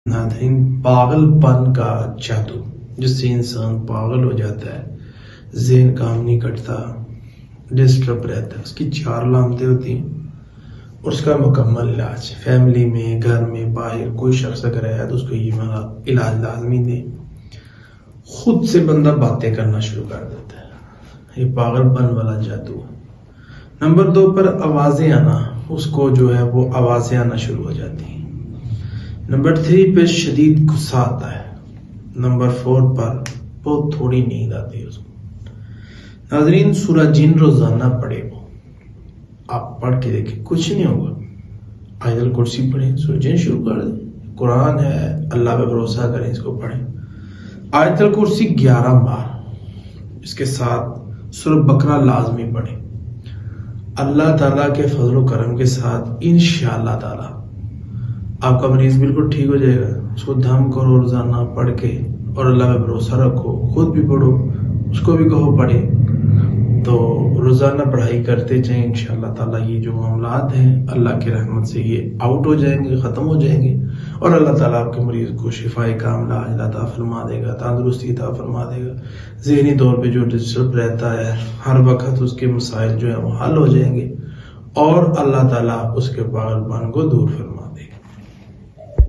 ناظرین، پاگل پن کا جادو جس سے انسان پاگل ہو جاتا ہے، ذہن کام نہیں کرتا، ڈسٹرب رہتا ہے، اس کی 4 علامتیں ہوتی ہیں اور اس کا مکمل علاج فیملی میں، گھر میں، باہر کوئی شخص اگر ہے تو اس کو یہ علاج لازمی دے۔ خود سے بندہ باتیں کرنا شروع کر دیتا ہے، یہ پاگل پن والا جادو۔ نمبر 2 پر آوازیں آنا، اس کو جو ہے وہ آوازیں آنا شروع ہو جاتی ہیں۔ نمبر 3 پہ شدید غصہ آتا ہے۔ نمبر 4 پر بہت تھوڑی نیند آتی ہے اس کو۔ ناظرین، سورہ جن روزانہ پڑھے، وہ آپ پڑھ کے دیکھیں، کچھ نہیں ہوگا۔ آیت الکرسی پڑھیں، سورہ جن شروع کر دیں، قرآن ہے، اللہ پہ بھروسہ کریں، اس کو پڑھیں۔ آیت الکرسی 11 بار، اس کے ساتھ سورہ بقرہ لازمی پڑھیں۔ اللہ تعالیٰ کے فضل و کرم کے ساتھ انشاءاللہ تعالیٰ آپ کا مریض بالکل ٹھیک ہو جائے گا۔ اس کو دھم کرو روزانہ پڑھ کے، اور اللہ پہ بھروسہ رکھو، خود بھی پڑھو، اس کو بھی کہو پڑھے، تو روزانہ پڑھائی کرتے جائیں۔ انشاءاللہ تعالیٰ یہ جو معاملات ہیں اللہ کی رحمت سے یہ آؤٹ ہو جائیں گے، ختم ہو جائیں گے، اور اللہ تعالیٰ آپ کے مریض کو شفائے کاملہ عطا فرما دے گا، تندرستی عطا فرما دے گا۔ ذہنی طور پہ جو ڈسٹرب رہتا ہے ہر وقت، اس کے مسائل جو ہیں وہ حل ہو جائیں گے، اور اللہ تعالیٰ اس کے پاگل پن کو دور فرما